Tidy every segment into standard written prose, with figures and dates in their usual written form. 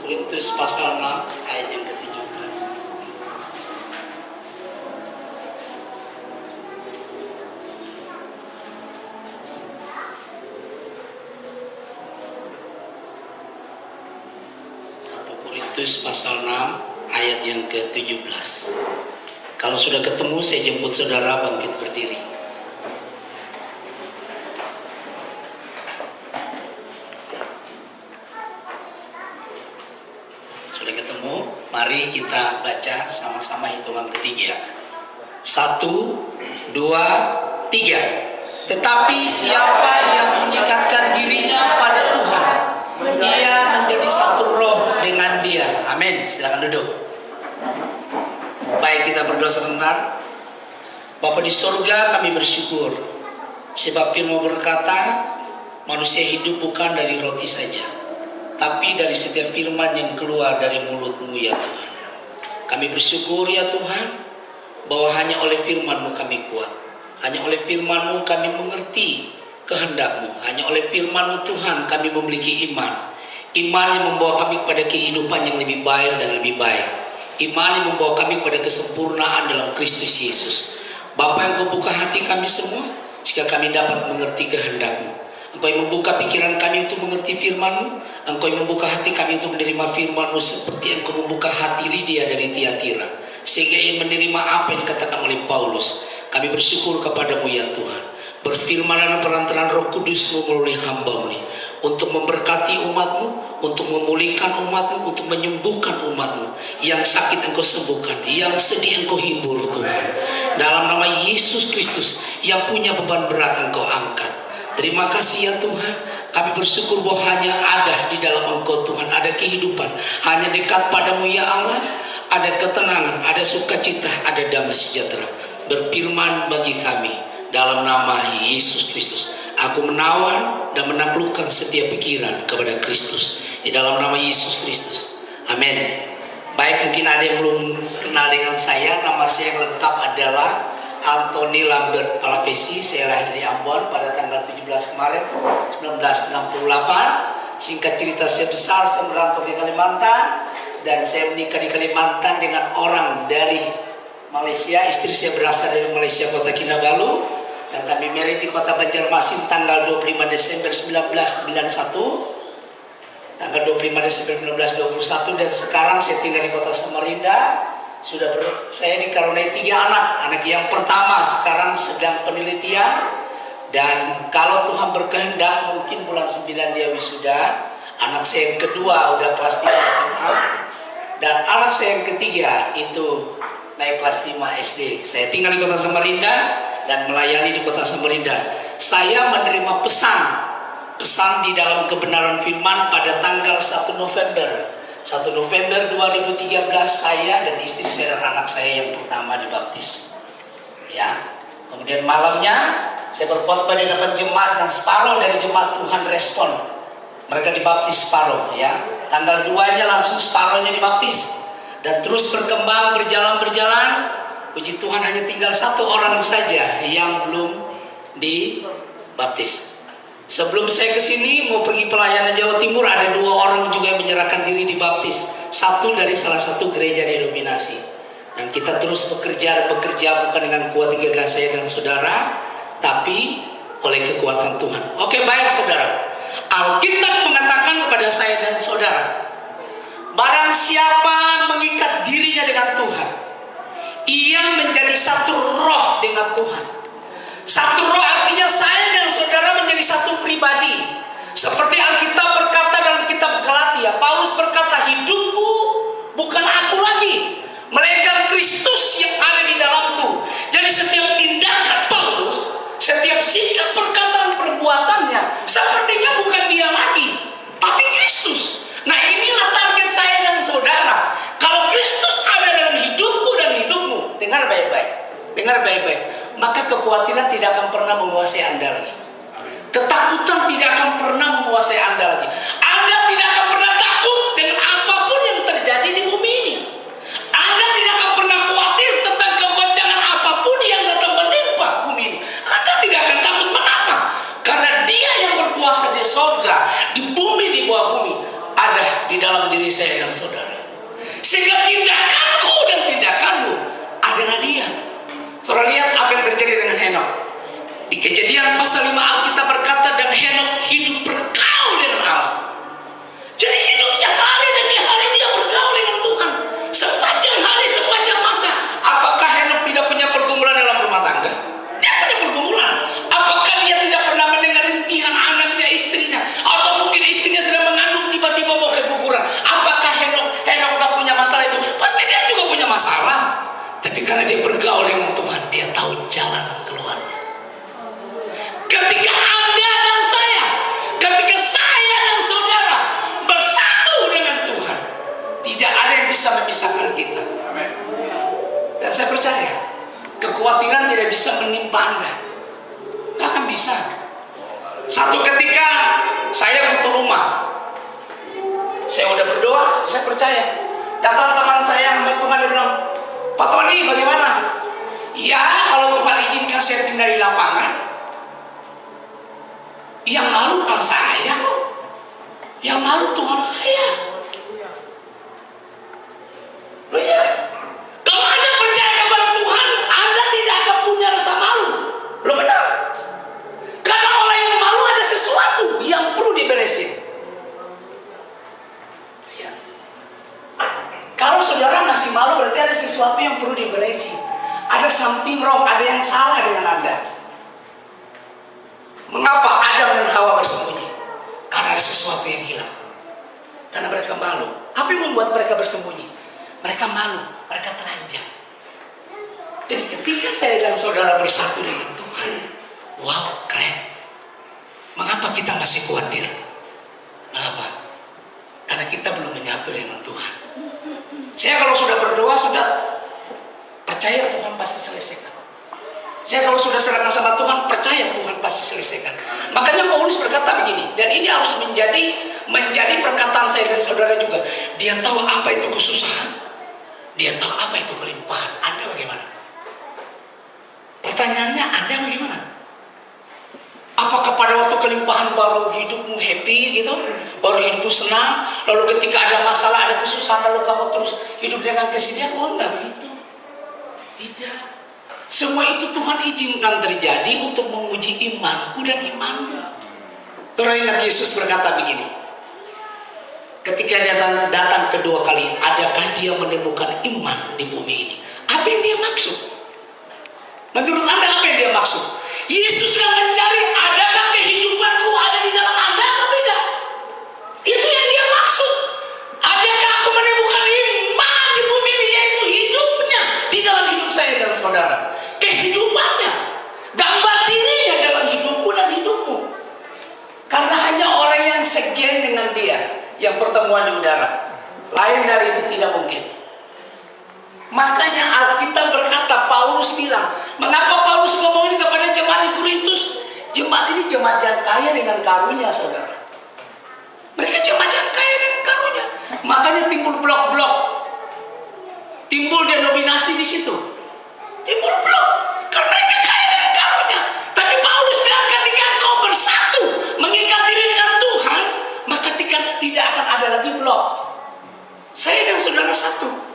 Korintus pasal 6 ayat yang ke-17. Korintus pasal 6 ayat yang ke-17. Kalau sudah ketemu, saya jemput saudara bangkit berdiri. Sudah ketemu, mari kita baca sama-sama hitungan ketiga. 1, 2, 3. Tetapi siapa yang mengikatkan dirinya pada Tuhan, dia menjadi satu roh dengan Dia. Amin. Silakan duduk. Baik, kita berdoa sebentar. Bapa di surga, kami bersyukur sebab firman berkata, manusia hidup bukan dari roti saja, tapi dari setiap firman yang keluar dari mulut-Mu ya Tuhan. Kami bersyukur ya Tuhan, bahwa hanya oleh firman-Mu kami kuat. Hanya oleh firman-Mu kami mengerti kehendak-Mu. Hanya oleh firman-Mu Tuhan kami memiliki iman. Iman yang membawa kami kepada kehidupan yang lebih baik dan lebih baik. Iman yang membawa kami kepada kesempurnaan dalam Kristus Yesus. Bapa, Engkau buka hati kami semua, jika kami dapat mengerti kehendak-Mu. Engkau yang membuka pikiran kami untuk mengerti firman-Mu. Engkau yang membuka hati kami untuk menerima firman-Mu, seperti Engkau membuka hati Lydia dari Tiatira, sehingga ia menerima apa yang dikatakan oleh Paulus. Kami bersyukur kepadamu ya Tuhan. Berfirmanlah perantaraan Roh Kudus-Mu melalui hamba-Mu ini, untuk memberkati umat-Mu, untuk memulihkan umat-Mu, untuk menyembuhkan umat-Mu. Yang sakit Engkau sembuhkan, yang sedih Engkau hibur Tuhan. Dalam nama Yesus Kristus, yang punya beban berat Engkau angkat. Terima kasih ya Tuhan. Kami bersyukur bahwa hanya ada di dalam Engkau Tuhan ada kehidupan. Hanya dekat padamu ya Allah, ada ketenangan, ada sukacita, ada damai sejahtera. Berfirman bagi kami dalam nama Yesus Kristus. Aku menawan dan menaklukkan setiap pikiran kepada Kristus di dalam nama Yesus Kristus. Amin. Baik, mungkin ada yang belum kenal dengan saya. Nama saya yang lengkap adalah Anthony Lambert Palapesi. Saya lahir di Ambon pada tanggal 17 Maret 1968. Singkat cerita, saya besar, saya merantau di Kalimantan, dan saya menikah di Kalimantan dengan orang dari Malaysia. Istri saya berasal dari Malaysia, kota Kinabalu, dan kami married di kota Banjarmasin tanggal 25 Desember 1991. Tanggal 25 Desember 1921, dan sekarang saya tinggal di kota Samarinda. Saya dikaruniai 3 anak. Anak yang pertama sekarang sedang penelitian, dan kalau Tuhan berkehendak mungkin bulan 9 dia wisuda. Anak saya yang kedua udah kelas 3 SMA, dan anak saya yang ketiga itu naik kelas 5 SD. Saya tinggal di kota Samarinda dan melayani di kota Samarinda. Saya menerima pesan di dalam kebenaran firman pada tanggal 1 November 2013, saya dan istri saya dan anak saya yang pertama dibaptis. Ya. Kemudian malamnya saya berkhotbah di depan jemaat, dan separuh dari jemaat Tuhan respon. Mereka dibaptis separuh, ya. Tanggal 2-nya langsung separuhnya dibaptis. Dan terus berkembang, berjalan. Puji Tuhan, hanya tinggal 1 orang saja yang belum dibaptis. Sebelum saya ke sini mau pergi pelayanan Jawa Timur, ada 2 orang juga yang menyerahkan diri dibaptis. Satu dari salah satu gereja denominasi. Dan kita terus bekerja bukan dengan kuat gagah saya dan saudara, tapi oleh kekuatan Tuhan. Oke, baik saudara. Alkitab mengatakan kepada saya dan saudara, barang siapa mengikat dirinya dengan Tuhan, ia menjadi satu roh dengan Tuhan. Satu roh artinya saya dan saudara menjadi satu pribadi. Seperti Alkitab berkata dalam kitab Galatia, Paulus berkata, hidupku bukan aku lagi, melainkan Kristus yang ada di dalamku. Jadi setiap tindakan Paulus, setiap sikap, perkataan, perbuatannya, sepertinya bukan dia lagi, tapi Kristus. Nah, inilah target saya dan saudara. Kalau Kristus ada dalam hidupku dan hidupmu, dengar baik-baik, maka kekhawatiran tidak akan pernah menguasai Anda lagi. Ketakutan tidak akan pernah menguasai Anda lagi. Anda tidak akan pernah takut dengan apapun yang terjadi di bumi ini. Anda tidak akan pernah khawatir tentang kegoncangan apapun yang datang menimpa bumi ini. Anda tidak akan takut. Mengapa? Karena Dia yang berkuasa di sorga, di bumi, di bawah bumi, ada di di dalam diri saya dan saudara. Sehingga tindakanku dan tindakanmu adalah dia. Saudara lihat apa yang terjadi dengan Henokh. Di Kejadian pasal 5 Alkitab berkata, dan Henokh hidup bergaul dengan Allah. Jadi hidupnya hari demi hari dia bergaul dengan Tuhan. Sepanjang hari, sepanjang masa. Apakah Henokh tidak punya pergumulan dalam rumah tangga? Dia punya pergumulan. Apakah dia tidak pernah mendengar rintihan anaknya, istrinya? Atau mungkin istrinya sedang mengandung tiba-tiba mau keguguran? Apakah Henokh tak punya masalah itu? Pasti dia juga punya masalah. Tapi karena dia bergaul dengan Tuhan, dia tahu jalan keluarnya. Ketika Anda dan saya, ketika saya dan saudara bersatu dengan Tuhan, tidak ada yang bisa memisahkan kita. Dan saya percaya, kekhawatiran tidak bisa menimpa Anda. Nggak akan bisa. Satu ketika saya butuh rumah, saya udah berdoa, saya percaya. Datang teman saya hamba Tuhan, dia bilang, Pak Tony bagaimana? Ya kalau Tuhan izinkan saya tinggal di lapangan, yang malu bukan saya, yang malu Tuhan saya. Loh ya, kalau Anda percaya kepada Tuhan, Anda tidak akan punya rasa malu. Loh benar. Karena orang yang malu ada sesuatu yang perlu diberesin. Ya. Kalau saudara masih malu, berarti ada sesuatu yang perlu diberesi. Ada something wrong, ada yang salah dengan Anda. Mengapa Adam dan Hawa bersembunyi? Karena ada sesuatu yang hilang. Karena mereka malu. Apa yang membuat mereka bersembunyi? Mereka malu, mereka telanjang. Jadi ketika saya dan saudara bersatu dengan Tuhan, wow, keren. Mengapa kita masih khawatir? Mengapa? Karena kita belum menyatu dengan Tuhan. Saya kalau sudah berdoa, sudah percaya Tuhan pasti selesaikan. Saya kalau sudah serahkan sama Tuhan, percaya Tuhan pasti selesaikan. Makanya Paulus berkata begini, dan ini harus menjadi perkataan saya dan saudara juga. Dia tahu apa itu kesusahan, dia tahu apa itu kelimpahan. Anda bagaimana? Pertanyaannya, Anda bagaimana? Apakah pada waktu kelimpahan baru hidupmu happy gitu? Baru hidupmu senang? Lalu ketika ada masalah, ada kesusahan, lalu kamu terus hidup dengan kesedihan? Oh enggak begitu. Tidak. Semua itu Tuhan izinkan terjadi untuk menguji imanku dan imanmu. Terus ingat Yesus berkata begini. Ketika dia datang kedua kali, adakah dia menemukan iman di bumi ini? Apa yang dia maksud? Menurut Anda apa yang dia maksud? Yesus sedang mencari, adakah kehidupanku ada di dalam Anda atau tidak? Itu yang dia maksud. Adakah aku menemukan iman di bumi ini, yaitu hidupnya di dalam hidup saya dan saudara. Kehidupannya, gambar dirinya dalam hidupku dan hidupmu. Karena hanya orang yang segen dengan dia yang pertemuan di udara. Lain dari itu tidak mungkin. Makanya Alkitab berkata, Paulus bilang, mengapa Paulus ngomongin kepada jemaat di Korintus? Jemaat ini jemaat yang kaya dengan karunia, saudara. Mereka jemaat yang kaya dengan karunia. Makanya timbul blok-blok, timbul denominasi di situ, timbul blok. Karena mereka kaya dengan karunia. Tapi Paulus bilang, ketika engkau bersatu, mengikat diri dengan Tuhan, maka tidak akan ada lagi blok. Saya dan saudara satu.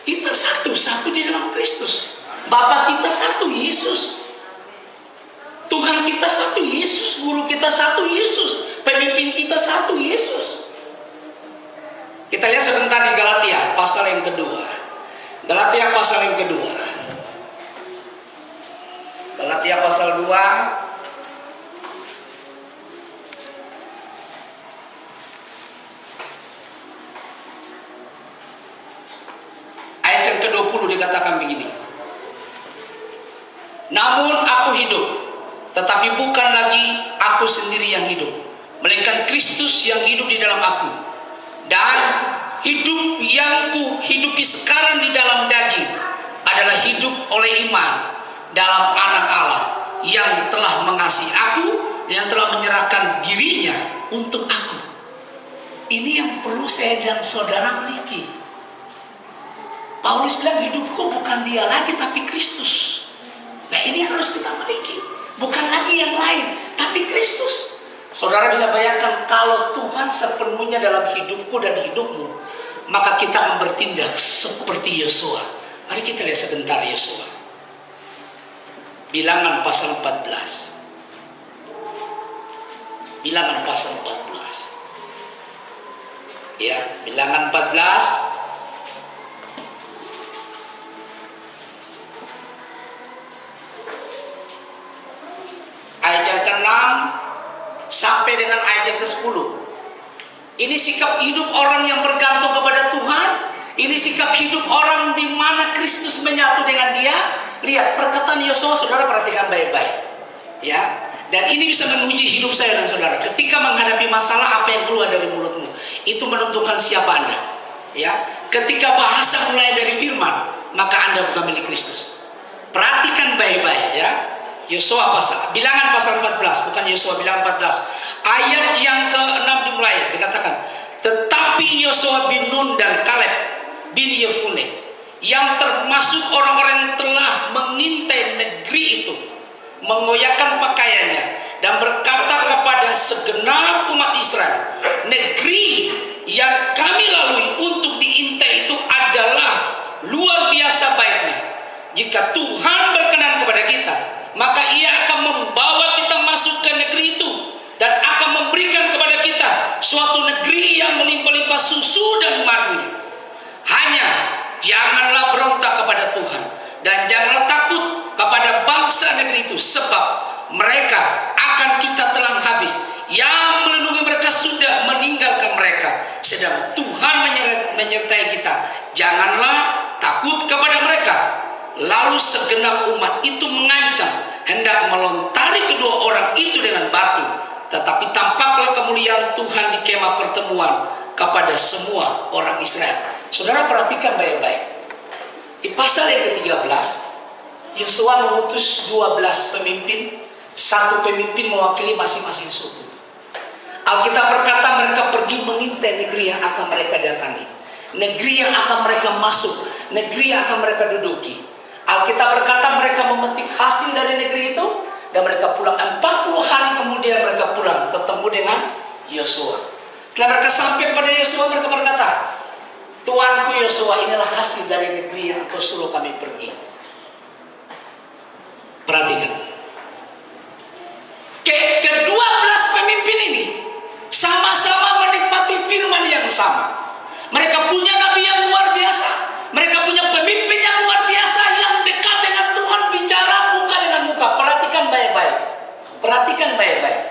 Kita satu di dalam Kristus. Bapa kita satu, Yesus. Tuhan kita satu, Yesus. Guru kita satu, Yesus. Pemimpin kita satu, Yesus. Kita lihat sebentar di Galatia pasal yang kedua. Galatia pasal yang kedua. Galatia pasal 2. Ayat yang ke-20 dikatakan begini. Namun aku hidup, tetapi bukan lagi aku sendiri yang hidup, melainkan Kristus yang hidup di dalam aku. Dan hidup yang ku hidupi sekarang di dalam daging adalah hidup oleh iman dalam Anak Allah yang telah mengasihi aku, yang telah menyerahkan dirinya untuk aku. Ini yang perlu saya dan saudara miliki. Paulus bilang, hidupku bukan dia lagi tapi Kristus. Nah ini yang harus kita miliki. Bukan lagi yang lain, tapi Kristus. Saudara bisa bayangkan kalau Tuhan sepenuhnya dalam hidupku dan hidupmu, maka kita akan bertindak seperti Yosua. Mari kita lihat sebentar Yosua. Bilangan pasal 14. Bilangan pasal 14. Ya, Bilangan 14. Ayat yang ke-6 sampai dengan ayat yang ke-10. Ini sikap hidup orang yang bergantung kepada Tuhan. Ini sikap hidup orang di mana Kristus menyatu dengan dia. Lihat perkataan Yosua, saudara perhatikan baik-baik. Ya, dan ini bisa menguji hidup saya dan saudara. Ketika menghadapi masalah, apa yang keluar dari mulutmu itu menentukan siapa Anda. Ya, ketika bahasa mulai dari firman, maka Anda bukan milik Kristus. Perhatikan baik-baik ya. Yosua pasal, Bilangan pasal 14, bukan Yosua, Bilangan 14. Ayat yang ke-6 dimulai, dikatakan, tetapi Yosua bin Nun dan Kaleb bin Yefune, yang termasuk orang-orang yang telah mengintai negeri itu, mengoyakkan pakaiannya dan berkata kepada segenap umat Israel, negeri yang kami lalui untuk diintai itu adalah luar biasa baiknya. Jika Tuhan berkenan kepada kita, maka ia akan membawa kita masuk ke negeri itu dan akan memberikan kepada kita suatu negeri yang melimpah-limpah susu dan madunya. Hanya janganlah berontak kepada Tuhan dan janganlah takut kepada bangsa negeri itu, sebab mereka akan kita telan habis. Yang melindungi mereka sudah meninggalkan mereka, sedang Tuhan menyertai kita. Janganlah takut kepada mereka. Lalu segenap umat itu mengancam hendak melontari kedua orang itu dengan batu. Tetapi tampaklah kemuliaan Tuhan di kemah pertemuan kepada semua orang Israel. Saudara perhatikan baik-baik. Di pasal yang ke-13, Yosua mengutus 12 pemimpin. Satu pemimpin mewakili masing-masing suku. Alkitab berkata mereka pergi mengintai negeri yang akan mereka datangi, negeri yang akan mereka masuk, negeri yang akan mereka duduki. Alkitab berkata mereka memetik hasil dari negeri itu dan mereka pulang. 40 hari kemudian mereka pulang ketemu dengan Yosua. Setelah mereka sampai kepada Yosua, mereka berkata, Tuanku Yosua, inilah hasil dari negeri yang Engkau suruh kami pergi. Perhatikan. Ke-12 pemimpin ini sama-sama menikmati firman yang sama. Mereka punya nabi yang luar biasa. Mereka punya pemimpin yang luar biasa yang dekat dengan Tuhan, bicara muka dengan muka. Perhatikan baik-baik. Perhatikan baik-baik.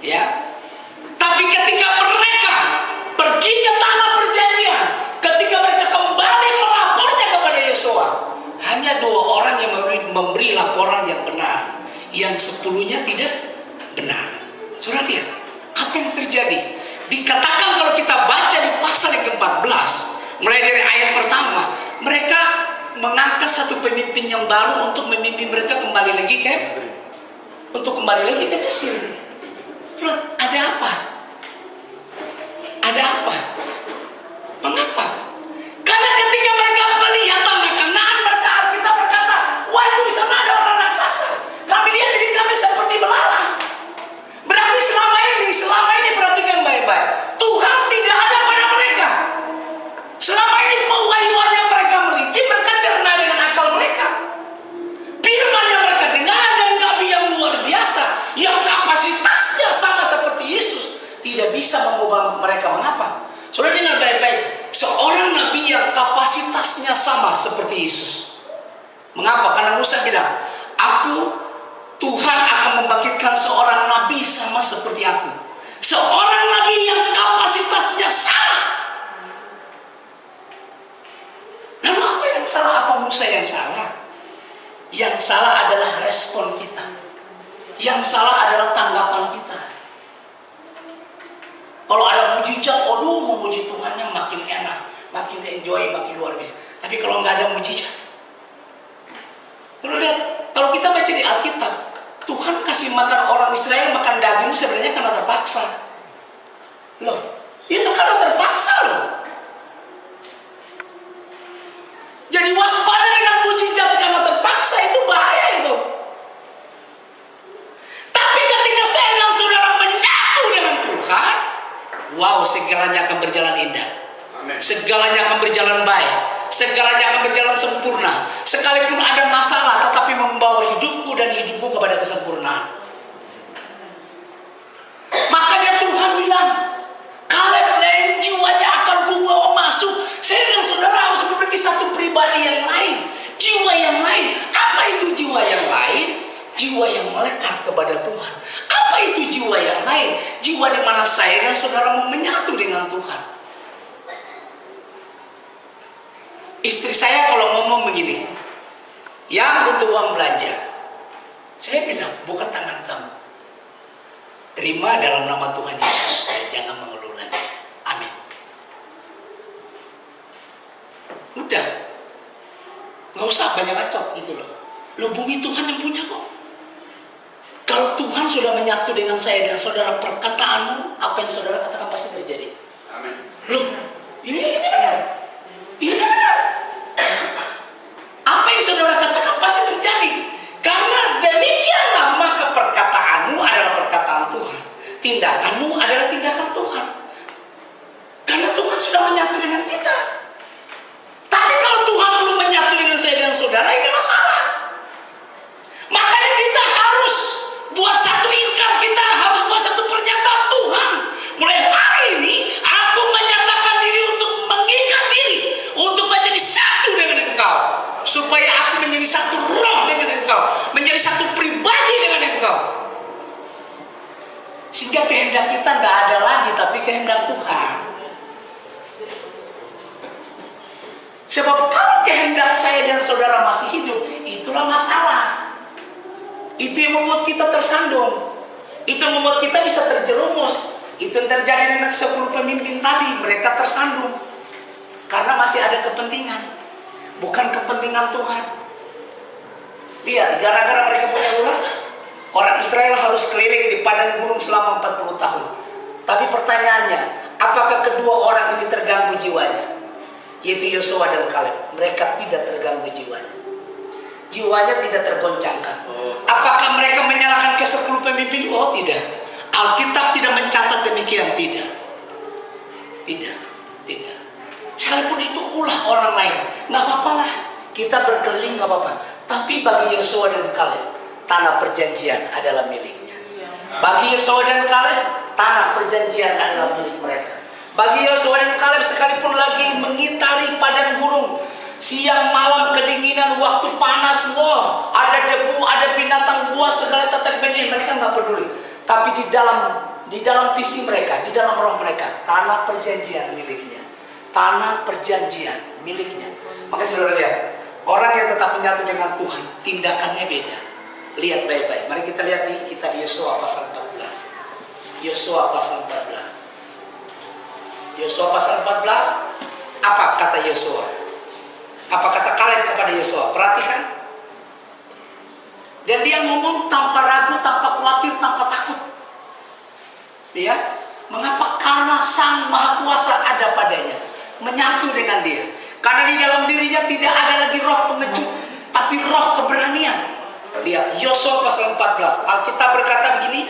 Ya. Tapi ketika mereka pergi ke tanah perjanjian, ketika mereka kembali melapornya kepada Yosua, hanya 2 orang yang memberi laporan yang benar, yang 10-nya tidak benar. Saudara lihat apa yang terjadi. Dikatakan kalau kita baca di pasal yang ke-14, mulai dari ayat pertama, mereka mengangkat satu pemimpin yang baru untuk memimpin mereka kembali lagi ke Mesir. Ada apa? Ada apa? Mengapa? Karena ketika mereka melihat tanda Kanaan, mereka Alkitab berkata, wah itu di sana ada orang raksasa. Kami lihat diri kami seperti belalang. Berarti selama ini perhatikan baik-baik, Tuhan tidak ada pada mereka. Selama ini pewahyuan yang mereka miliki, mereka cerna dengan akal mereka. Firman yang mereka dengar dari nabi yang luar biasa, yang kapasitasnya sama seperti Yesus, tidak bisa mengubah mereka. Mengapa? Saudara dengar baik-baik, seorang nabi yang kapasitasnya sama seperti Yesus. Mengapa? Karena Musa bilang, Tuhan akan membangkitkan seorang nabi sama seperti aku. Seorang nabi yang kapasitasnya sama. Lalu apa yang salah? Apa Musa yang salah? Yang salah adalah respon kita. Yang salah adalah tanggapan kita. Kalau ada mujizat, memuji Tuhannya makin enak, makin enjoy, makin luar biasa. Tapi kalau nggak ada mujizat, kalau kita baca di Alkitab, Tuhan kasih makan orang Israel makan daging sebenarnya karena terpaksa. Itu karena terpaksa Jadi waspada dengan mujizat karena terpaksa, itu bahaya itu. Tapi ketika saya dan saudara menyatu wow, segalanya akan berjalan indah. Segalanya akan berjalan baik, segalanya akan berjalan sempurna. Sekalipun ada masalah, tetapi membawa hidupku dan hidupmu kepada kesempurnaan. Makanya Tuhan bilang, Kaleb lain jiwanya akan kubawa masuk. Saya dan saudara harus memiliki satu pribadi yang lain, jiwa yang lain. Apa itu jiwa yang lain? Jiwa yang melekat kepada Tuhan. Apa itu jiwa yang lain? Jiwa di mana saya dan saudara mau menyatu dengan Tuhan. Istri saya kalau ngomong begini, yang butuh uang belanja, saya bilang, buka tangan kamu, terima dalam nama Tuhan Yesus, dan jangan mengeluh lagi. Amin. Udah, nggak usah banyak bacot gitu loh. Lo bumi Tuhan yang punya kok. Kalau Tuhan sudah menyatu dengan saya dan saudara, perkataanmu, apa yang saudara katakan pasti terjadi. Amin. Loh, ini benar. Ini benar. Apa yang saudara katakan pasti terjadi. Karena demikianlah maka perkataanmu adalah perkataan Tuhan. Tindakanmu adalah tindakan Tuhan. Karena Tuhan sudah menyatu dengan kita. Tapi kalau Tuhan belum menyatu dengan saya dan saudara, ini masalah. Makanya kita harus buat satu ikrar, kita harus buat satu pernyataan. Tuhan, mulai hari ini aku menyatakan diri untuk mengikat diri, untuk menjadi satu dengan Engkau, supaya aku menjadi satu roh dengan Engkau, menjadi satu pribadi dengan Engkau, sehingga kehendak kita nggak ada lagi, tapi kehendak Tuhan. Sebab kalau kehendak saya dan saudara masih hidup, itulah masalah. Itu yang membuat kita tersandung, itu yang membuat kita bisa terjerumus. Itu yang terjadi dengan 10 pemimpin tadi, mereka tersandung karena masih ada kepentingan, bukan kepentingan Tuhan. Lihat, gara-gara mereka punya ulah, orang Israel harus keliling di padang gurun selama 40 tahun. Tapi pertanyaannya, apakah kedua orang ini terganggu jiwanya? Yaitu Yosua dan Kaleb. Mereka tidak terganggu jiwanya. Jiwanya tidak tergoncangkan. Apakah mereka menyalahkan ke 10 pemimpin? Oh tidak. Alkitab tidak mencatat demikian. Tidak. Sekalipun itu ulah orang lain, nggak apa-apa lah. Kita berkeliling nggak apa-apa. Tapi bagi Yosua dan Kaleb, tanah perjanjian adalah miliknya. Bagi Yosua dan Kaleb, tanah perjanjian adalah milik mereka. Bagi Yosua dan Kaleb, sekalipun lagi mengitari padang gurun, siang malam kedinginan, waktu panas, wah, ada debu, ada binatang buas, segala tetek bengih, mereka nggak peduli. Tapi di dalam visi mereka, di dalam roh mereka, tanah perjanjian miliknya. Tanah perjanjian miliknya. Makanya saudara lihat, orang yang tetap menyatu dengan Tuhan, tindakannya beda. Lihat baik-baik. Mari kita lihat di kitab Yosua pasal 14. Yosua pasal 14. Yosua pasal 14. Apa kata Yosua? Apa kata Kaleb kepada Yosua? Perhatikan. Dan dia ngomong tanpa ragu, tanpa khawatir, tanpa takut. Ya, mengapa? Karena Sang Maha Kuasa ada padanya, menyatu dengan dia. Karena di dalam dirinya tidak ada lagi roh pengecut, tapi roh keberanian. Lihat Yosua pasal 14. Alkitab berkata begini.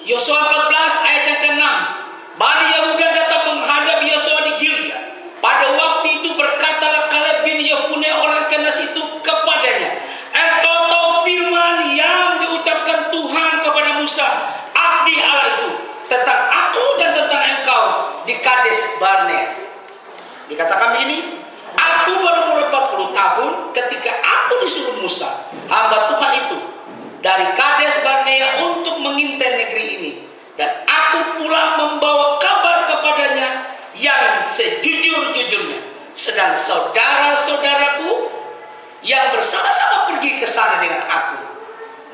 Yosua 14 ayat yang ke-6. Bani Yehuda datang menghadap Yosua di Gilead. Pada waktu itu berkatalah Kaleb bin Yefune orang Kenas itu kepadanya, engkau tahu firman yang diucapkan Tuhan kepada Musa, abdi Allah itu, tentang aku dan tentang engkau di Kades Barnea. Dikatakan begini, aku berumur 40 tahun ketika aku disuruh Musa, hamba Tuhan itu, dari Kades Barnea untuk mengintai negeri ini. Dan aku pulang membawa kabar kepadanya yang sejujur-jujurnya. Sedang saudara-saudaraku yang bersama-sama pergi ke sana dengan aku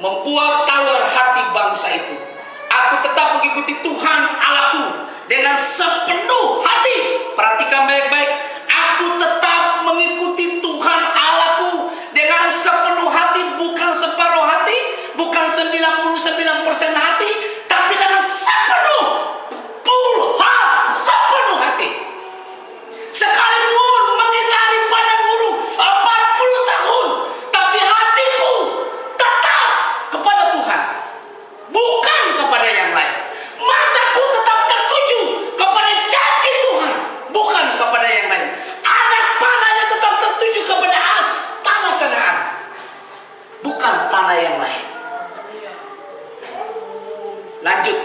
membuat tawar hati bangsa itu. Aku tetap mengikuti Tuhan Allahku dengan sepenuh hati. Perhatikan baik-baik. Aku tetap mengikuti Tuhan Allahku dengan sepenuh hati, bukan separuh hati, bukan 99% hati, tapi dengan sepenuh sepenuh hati. Sekalipun mengitari padang gurun 40 tahun, tapi hatiku tetap kepada Tuhan, bukan kepada yang lain. Mataku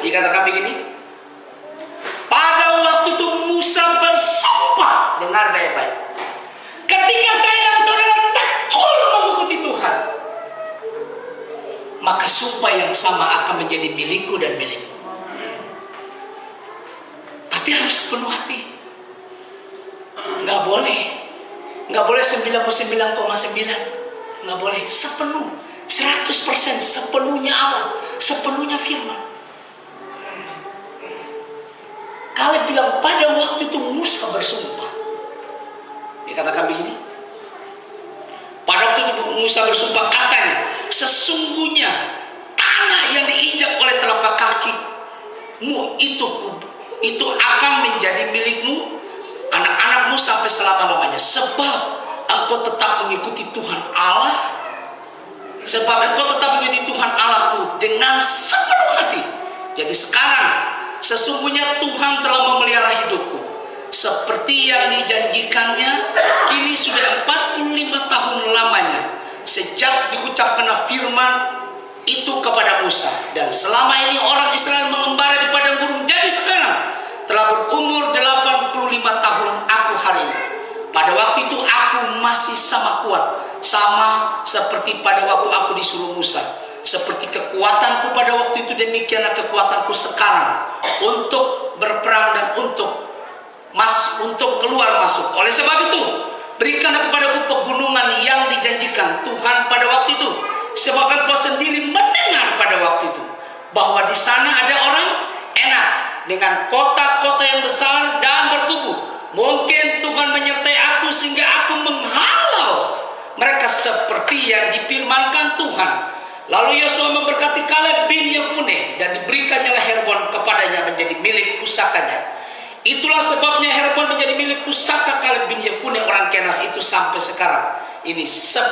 Dikatakan begini, pada waktu itu Musa bersumpah, dengar baik-baik, ketika saya dan saudara tekun mengikuti Tuhan, maka sumpah yang sama akan menjadi milikku dan milikmu. Tapi harus sepenuh hati. Nggak boleh 99,9, nggak boleh sepenuh, 100%, sepenuhnya Allah, sepenuhnya firman. Kaleb bilang pada waktu itu Musa bersumpah. Dikatakan begini, pada waktu itu Musa bersumpah, katanya, sesungguhnya tanah yang diinjak oleh telapak kakimu itu akan menjadi milikmu, anak-anakmu sampai selama-lamanya, sebab engkau tetap mengikuti Tuhan Allah, Allahku dengan sepenuh hati. Jadi sekarang sesungguhnya Tuhan telah memelihara hidupku seperti yang dijanjikannya. Kini sudah 45 tahun lamanya sejak diucapkan firman itu kepada Musa, dan selama ini orang Israel mengembara di padang gurun. Jadi sekarang telah berumur 85 tahun aku hari ini. Pada waktu itu aku masih sama kuat, sama seperti pada waktu aku disuruh Musa. Seperti kekuatanku pada waktu itu, demikianlah kekuatanku sekarang untuk berperang dan untuk keluar masuk. Oleh sebab itu, berikanlah kepadaku pegunungan yang dijanjikan Tuhan pada waktu itu, sebab engkau sendiri mendengar pada waktu itu bahwa di sana ada orang enak dengan kota-kota yang besar dan berkubu. Mungkin Tuhan menyertai aku sehingga aku menghalau mereka seperti yang difirmankan Tuhan. Lalu Yosua memberkati Kaleb bin Yefune, dan diberikannya Herbon kepadanya menjadi milik pusakanya. Itulah sebabnya Herbon menjadi milik pusaka Kaleb bin Yefune orang Kenas itu sampai sekarang ini,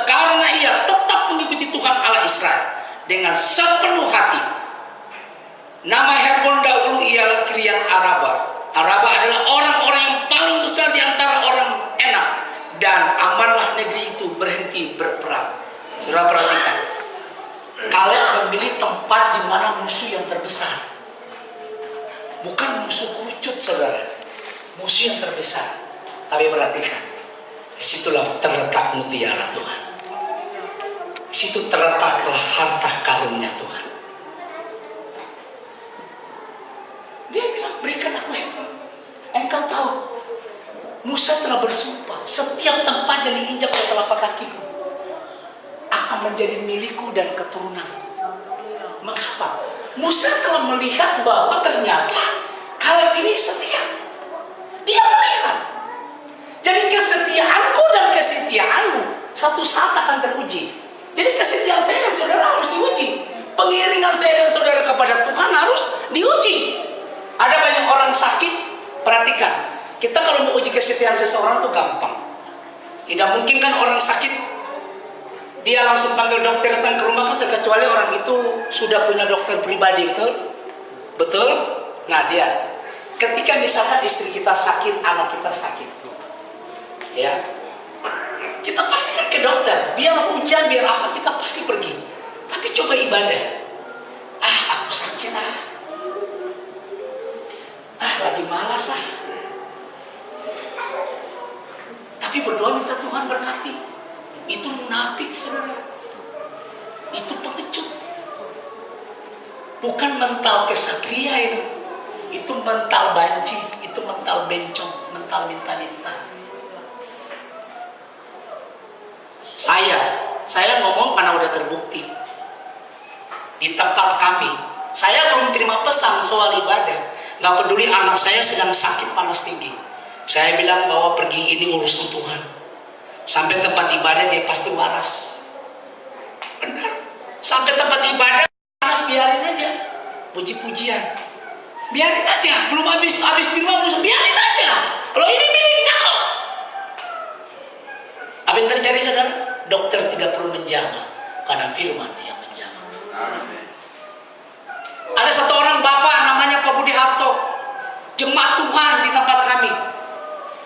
karena ia tetap mengikuti Tuhan Allah Israel dengan sepenuh hati. Nama Herbon dahulu ialah Kiryat Araba. Araba adalah orang-orang yang paling besar di antara orang Enak, dan amanlah negeri itu berhenti berperang. Saudara perhatikan, Kaleb memilih tempat di mana musuh yang terbesar, bukan musuh kerucut, saudara, musuh yang terbesar. Tapi perhatikan, disitulah terletak mutiara Tuhan. Situ terletaklah harta karunnya Tuhan. Dia bilang, berikan aku Hebron. Engkau tahu, Musa telah bersumpah, setiap tempat yang diinjak oleh telapak kakiku akan menjadi milikku dan keturunanku. Mengapa? Musa telah melihat bahwa ternyata Kaleb ini setia. Dia melihat. Jadi kesetiaanku dan kesetiaanmu satu saat akan teruji. Jadi kesetiaan saya dan saudara harus diuji. Pengiringan saya dan saudara kepada Tuhan harus diuji. Ada banyak orang sakit. Perhatikan, kita kalau mau uji kesetiaan seseorang itu gampang. Tidak mungkin kan orang sakit dia langsung panggil dokter datang ke rumah, kan, terkecuali orang itu sudah punya dokter pribadi, betul? Betul? Nah, dia ketika misalkan istri kita sakit, anak kita sakit, ya, kita pasti kan ke dokter. Biar hujan, biar apa, kita pasti pergi. Tapi coba ibadah. Aku sakit lagi malas Tapi berdoa minta Tuhan berkati. Itu munafik, saudara. Itu pengecut. Bukan mental kesatria itu. Itu mental banci, itu mental bencong, mental minta-minta. Saya ngomong karena udah terbukti. Di tempat kami, saya belum terima pesan soal ibadah. Gak peduli anak saya sedang sakit panas tinggi, saya bilang bahwa pergi ini urusan Tuhan. Sampai tempat ibadah dia pasti waras. Benar. Sampai tempat ibadah panas, biarin aja. Puji-pujian, biarin aja. Belum habis firman, biarin aja. Kalau ini miliknya kok. Apa yang terjadi, saudara? Dokter tidak perlu menjama, karena firman yang menjama. Ada satu orang bapak namanya Pak Budi Harto, jemaat Tuhan di tempat kami.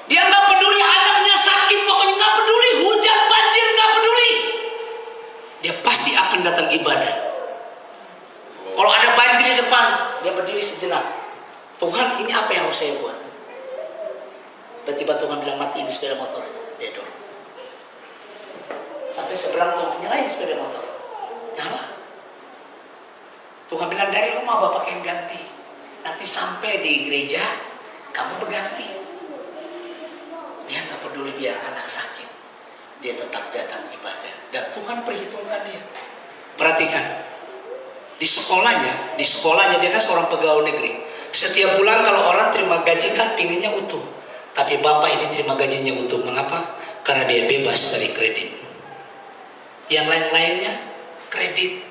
Dia nggak peduli anaknya sakit, pokoknya nggak peduli, hujan banjir nggak peduli. Dia pasti akan datang ibadah. Kalau ada banjir di depan, dia berdiri berhenti sejenak. Tuhan, ini apa yang harus saya buat? Tiba-tiba Tuhan bilang, matiin sepeda motor. Dia dorong. Sampai seberang Tuhan, nyalain sepeda motor. Nyala. Tuhan bilang, dari rumah Bapak yang ganti. Nanti sampai di gereja, kamu berganti. Dia nggak peduli biar anak sakit. Dia tetap datang ibadah. Dan Tuhan perhitungkan dia. Perhatikan. Di sekolahnya dia kan seorang pegawai negeri. Setiap bulan kalau orang terima gaji kan pinginnya utuh. Tapi Bapak ini terima gajinya utuh. Mengapa? Karena dia bebas dari kredit. Yang lain-lainnya kredit.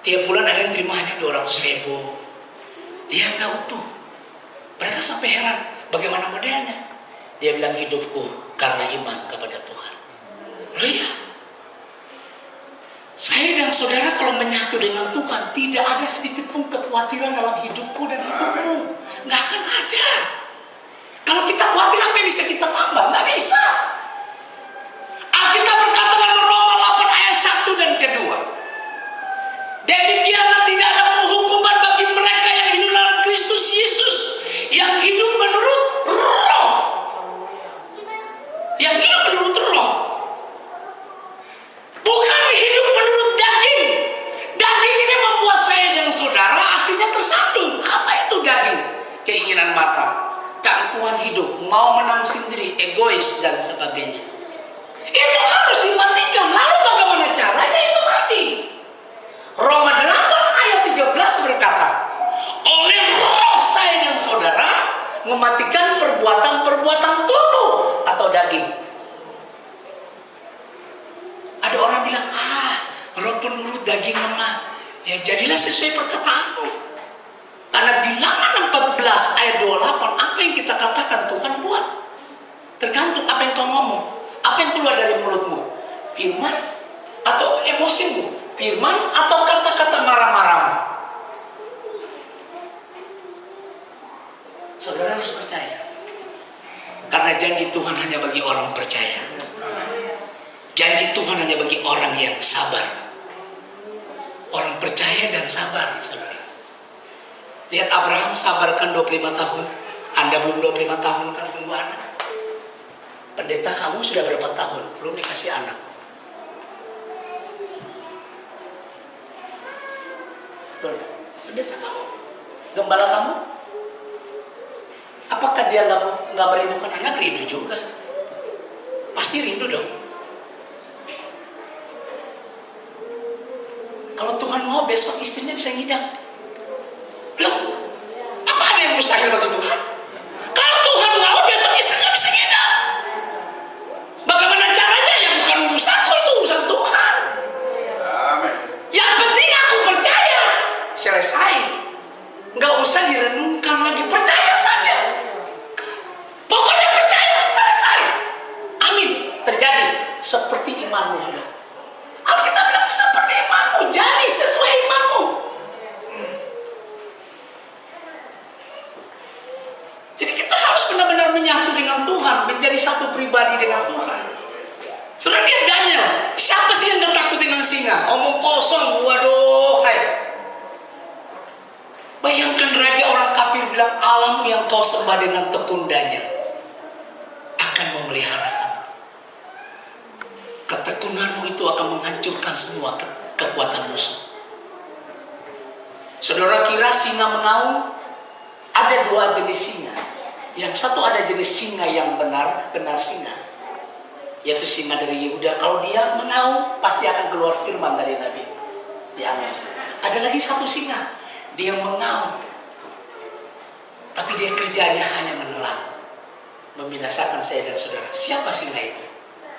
Tiap bulan ada yang terima hanya 200.000. Dia nggak utuh. Mereka sampai heran. Bagaimana modelnya? Dia bilang, hidupku karena iman kepada Tuhan. Oh iya. Saya dan saudara kalau menyatu dengan Tuhan, tidak ada sedikit pun kekhawatiran dalam hidupku dan hidupmu. Nggak akan ada. Kalau kita khawatir, apa yang bisa kita tambah? Nggak bisa. Alkitab berkata dalam Roma 8 ayat 1 dan kedua. Demikianlah tidak ada penghukuman bagi mereka yang hidup dalam Kristus Yesus, yang hidup menurut roh. Yang hidup menurut roh. Bukan hidup menurut daging. Daging ini membuat saya dan saudara akhirnya tersandung. Apa itu daging? Keinginan mata, keangkuhan hidup, mau menang sendiri, egois dan sebagainya. Itu harus dimatikan. Lalu bagaimana caranya itu mati? Roma 8 ayat 13 berkata, oleh roh saya dan saudara mematikan perbuatan-perbuatan tubuh atau daging. Ada orang bilang, roh penurut daging lemah. Ya jadilah sesuai perkataanmu. Karena bilangan 14 ayat 28, apa yang kita katakan Tuhan buat. Tergantung apa yang kau ngomong. Apa yang keluar dari mulutmu. Firman atau emosimu. Firman atau kata-kata marah-marahmu. Saudara harus percaya. Karena janji Tuhan hanya bagi orang percaya. Janji Tuhan hanya bagi orang yang sabar. Orang percaya dan sabar, saudara. Lihat Abraham sabarkan 25 tahun. Anda belum 25 tahun kan tunggu anak. Pendeta kamu sudah berapa tahun? Belum dikasih anak. Betul. Pendeta kamu? Gembala kamu? Apakah dia nggak merindukan anak? Rindu juga. Pasti rindu dong. Kalau Tuhan mau besok istrinya bisa ngidam. Loh, apa ada yang mustahil bagi Tuhan? Kalau Tuhan mau besok istrinya bisa ngidam. Bagaimana caranya? Ya bukan urusanku, itu urusan Tuhan. Amen. Yang penting aku percaya. Selesai. Nggak usah direnungkan lagi. Percaya saja. Pokoknya percaya, selesai. Amin. Terjadi seperti imanmu sudah. Kalau kita bilang seperti imanmu, jadi sesuai imanmu. Jadi kita harus benar-benar menyatu dengan Tuhan, menjadi satu pribadi dengan Tuhan. Saudara lihat Daniel, siapa sih yang gak takut dengan singa? Omong kosong, waduh, hai. Bayangkan raja orang kafir bilang, Allahmu yang kau sembah dengan tekun Daniel akan memelihara. Ketekunanmu itu akan menghancurkan semua kekuatan musuh. Saudara kira singa mengaum? Ada dua jenis singa. Yang satu ada jenis singa yang benar singa, yaitu singa dari Yehuda. Kalau dia mengaum, pasti akan keluar firman dari Nabi di Amos. Ada lagi satu singa, dia mengaum, tapi dia kerjanya hanya menelan, membinasakan saya dan saudara. Siapa singa itu?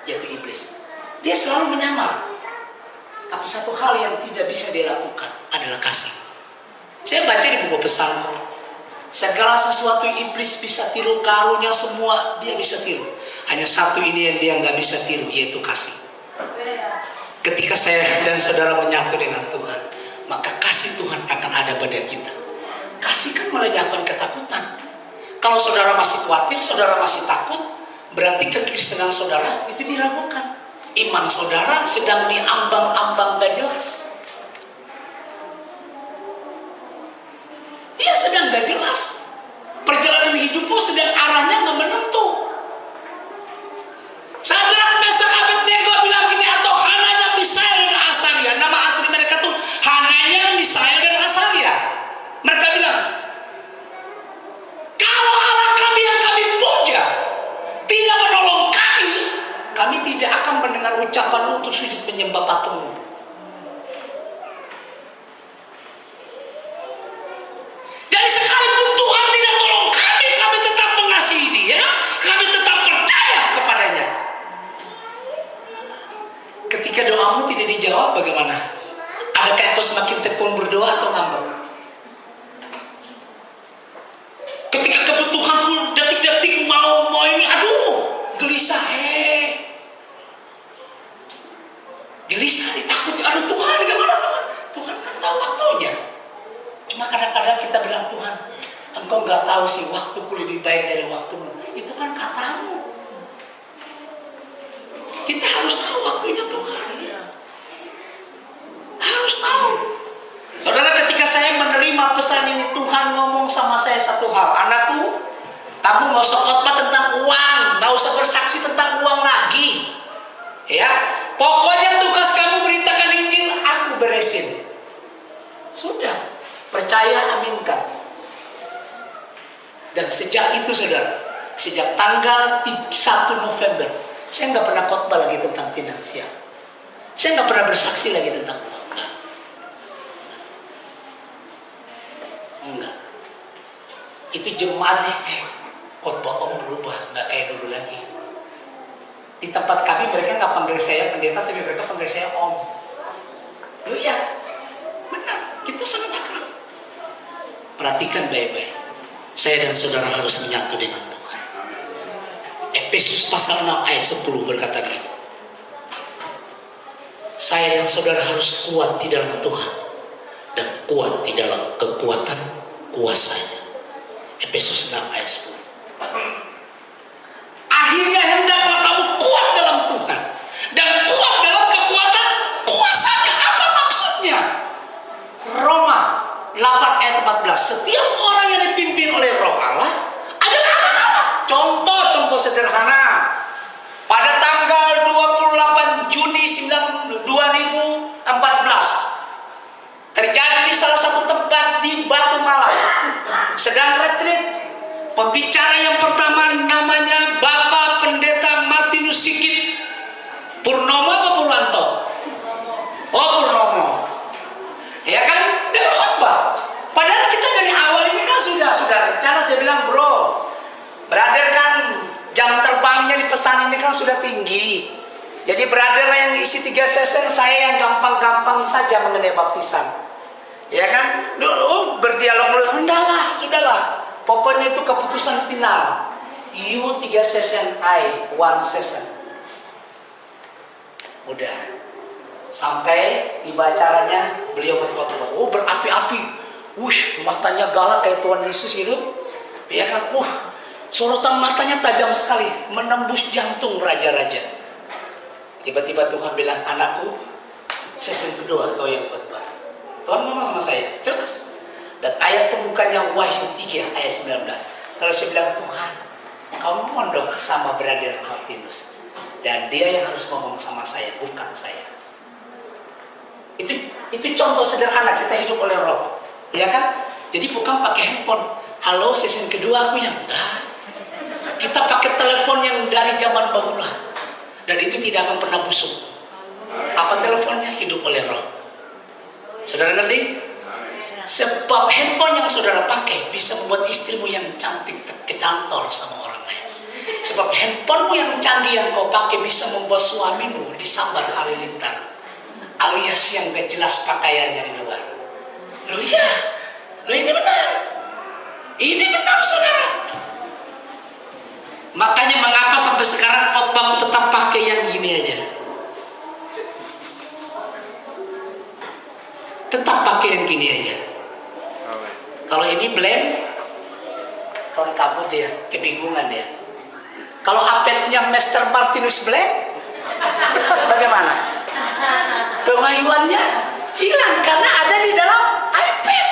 Yaitu iblis. Dia selalu menyamar. Tapi satu hal yang tidak bisa dia lakukan adalah kasih. Saya baca di buku pesan, segala sesuatu iblis bisa tiru, karunia semua dia bisa tiru. Hanya satu ini yang dia nggak bisa tiru, yaitu kasih. Ketika saya dan saudara menyatu dengan Tuhan, maka kasih Tuhan akan ada pada kita. Kasih kan melenyapkan ketakutan. Kalau saudara masih khawatir, saudara masih takut, berarti kekristenan saudara itu diragukan. Iman saudara sedang diambang-ambang gak jelas. Iya sedang gak jelas. Perjalanan hidupmu sedang arahnya gak menentu. Sadrak, Mesak, Abednego bilang gini, atau Hananya, Misael dan Asaria. Nama asli mereka tuh Hananya, Misael dan Asaria. Mereka bilang, kalau Allah kami yang kami puja tidak menolong kami, kami tidak akan mendengar ucapan untuk sujud menyembah patungmu. Jadi sekalipun Tuhan tidak tolong kami, kami tetap mengasihi Dia, kami tetap percaya kepadanya. Ketika doamu tidak dijawab, bagaimana? Adakah engkau semakin tekun berdoa atau ngambek? Ketika kebutuhanmu detik-detik mau ini, aduh, gelisah, gelisah, ditakuti, aduh Tuhan, gimana Tuhan? Tuhan kan tahu waktunya. Cuma kadang-kadang kita bilang, Tuhan, Engkau nggak tahu sih waktuku lebih baik dari waktumu. Itu kan katamu. Kita harus tahu waktunya Tuhan. Harus tahu. Saudara, ketika saya menerima pesan ini, Tuhan ngomong sama saya satu hal. Anakku, kamu nggak usah khotbah tentang uang, nggak usah bersaksi tentang uang lagi. Ya, pokoknya tugas kamu beritakan Injil, aku beresin. Sudah, percaya, aminkan. Dan sejak itu, saudara, sejak tanggal 1 November, saya nggak pernah khotbah lagi tentang finansial. Saya nggak pernah bersaksi lagi tentang uang. Enggak. Itu jemaatnya, khotbah Om berubah, nggak kayak dulu lagi. Di tempat kami mereka nggak panggil saya pendeta, tapi mereka panggil saya Om. Loh ya, benar, kita sangat akrab. Perhatikan baik-baik. Saya dan saudara harus menyatu dengan Tuhan. Efesus pasal 6 ayat 10 berkata begini. Saya dan saudara harus kuat di dalam Tuhan dan kuat di dalam kekuatan kuasanya. Efesus 6 ayat 10. Akhirnya hendaklah kamu kuat dalam Tuhan dan kuat dalam kekuatan kuasanya. Apa maksudnya? Roma 8 ayat 14. Setiap orang yang dipimpin oleh Roh Allah adalah anak Allah. Contoh sederhana. Pada tanggal 28 Juni 2014 terjadi di salah satu tempat di Batu Malang. Sedang retreat. Pembicara yang pertama namanya Bapak Pendeta Martinus Sigit Purnomo apa Purwanto? Oh, Purnomo. Ya kan? Dia berkhotbah. Padahal kita dari awal ini kan sudah rencana. Saya bilang, bro, brother kan jam terbangnya di pesan ini kan sudah tinggi. Jadi brother yang isi 3 session, saya yang gampang-gampang saja mengenai baptisan. Ya kan? Berdialog, sudahlah. Pokoknya itu keputusan final. You 3 session, I 1 session. Udah. Sampai tiba acaranya, beliau berkhotbah. Oh, berapi-api. Wush, matanya galak kayak Tuhan Yesus gitu. Ya kan? Sorotan matanya tajam sekali, menembus jantung raja-raja. Tiba-tiba Tuhan bilang, anakku, sesi kedua kau yang khotbah. Tuhan ngomong sama saya, jelas. Dan ayat pembukanya Wahyu 3 ayat 19. Kalau saya bilang, Tuhan, kau mondok sama brother Martinus. Dan dia yang harus ngomong sama saya, bukan saya. Itu contoh sederhana kita hidup oleh Roh. Ya kan? Jadi bukan pakai handphone. Halo, sesi kedua aku yang enggak. Kita pakai telepon yang dari zaman bahula. Dan itu tidak akan pernah busuk. Apa teleponnya? Hidup oleh Roh. Saudara ngerti? Sebab handphone yang saudara pakai bisa membuat istrimu yang cantik kecantol sama orang lain. Sebab handphonemu yang canggih yang kau pakai bisa membuat suamimu disambar halilintar, alias yang gak jelas pakaiannya di luar. Loh iya, ini benar. Ini benar saudara. Makanya mengapa sampai sekarang khotbahku tetap pakai yang gini aja. Tetap pakai yang gini aja. Kalau ini blend, kalau kabut dia, kebingungan dia. Kalau apetnya Master Martinus blend, bagaimana? Pewahyuannya hilang karena ada di dalam iPad.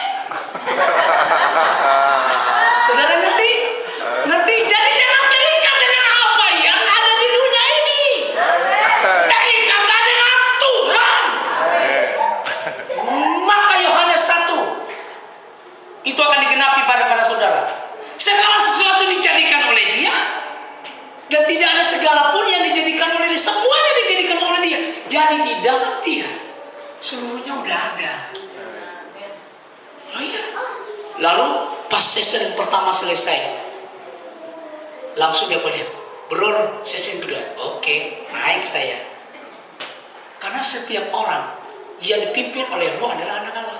tidak ada segala pun yang dijadikan oleh dia. Semuanya dijadikan oleh dia. Jadi di dalam dia seluruhnya udah ada. Oh iya. Lalu pas sesi pertama selesai, langsung dia pada, bro, sesi kedua. Oke, naik saya. Karena setiap orang yang dipimpin oleh Roh adalah anak Allah.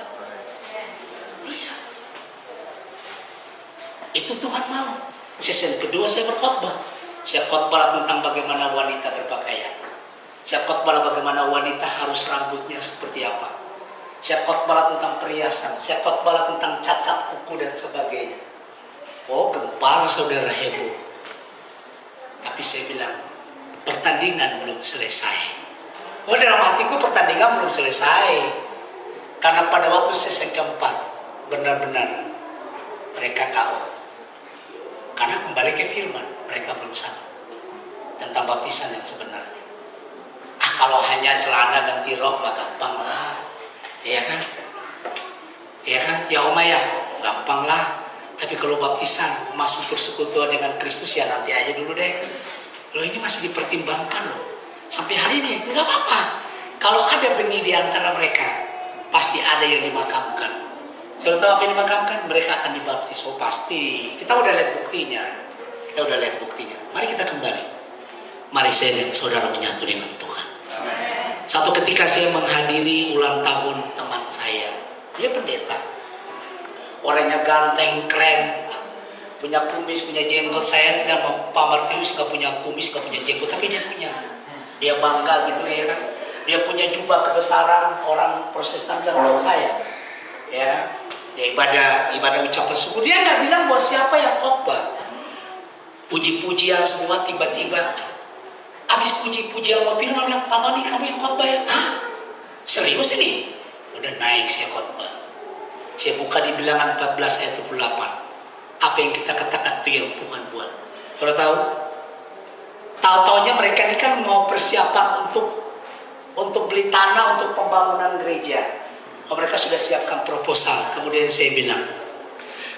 Oh iya. Itu Tuhan mau. Sesi kedua saya berkhotbah. Saya khotbah tentang bagaimana wanita berpakaian. Saya khotbah bagaimana wanita harus rambutnya seperti apa. Saya khotbah tentang perhiasan. Saya khotbah tentang cacat kuku dan sebagainya. Oh, gempar saudara, heboh. Tapi saya bilang, pertandingan belum selesai. Oh, dalam hatiku pertandingan belum selesai. Karena pada waktu sesi keempat, benar-benar mereka KO. Karena kembali ke firman, mereka belum sama tentang baptisan yang sebenarnya. Kalau hanya celana ganti rok mah gampang lah. Iya kan? Iya kan? Ya Oma ya, gampang lah. Tapi kalau baptisan, masuk persekutuan dengan Kristus ya nanti aja dulu deh. Loh ini masih dipertimbangkan loh. Sampai hari ini, enggak apa-apa. Kalau ada benih di antara mereka, pasti ada yang dimakamkan. Kalau tahu apa yang dimakamkan, mereka akan dibaptis. Oh pasti. Kita udah lihat buktinya. Mari kita kembali. Mari saya dan saudara menyatu dengan Tuhan. Satu ketika saya menghadiri ulang tahun teman saya. Dia pendeta. Orangnya ganteng, keren. Punya kumis, punya jenggot. Saya dan Pak Martinus gak punya kumis, gak punya jenggot. Tapi dia punya. Dia bangga gitu ya kan. Dia punya jubah kebesaran. Orang Protestan bilang toha ya. Ya. Dia ibadah ucapan syukur. Dia nggak bilang buat siapa yang khotbah. Puji-pujian semua tiba-tiba. Habis puji-pujian mau firman bilang, Pak Tony kamu yang khotbah ya? Hah? Serius ini? Udah naik saya khotbah. Saya buka di Bilangan 14 ayat 28. Apa yang kita katakan itu yang Tuhan buat. Kalau tahu-taunya mereka ini kan mau persiapan untuk beli tanah untuk pembangunan gereja. Mereka sudah siapkan proposal. Kemudian saya bilang,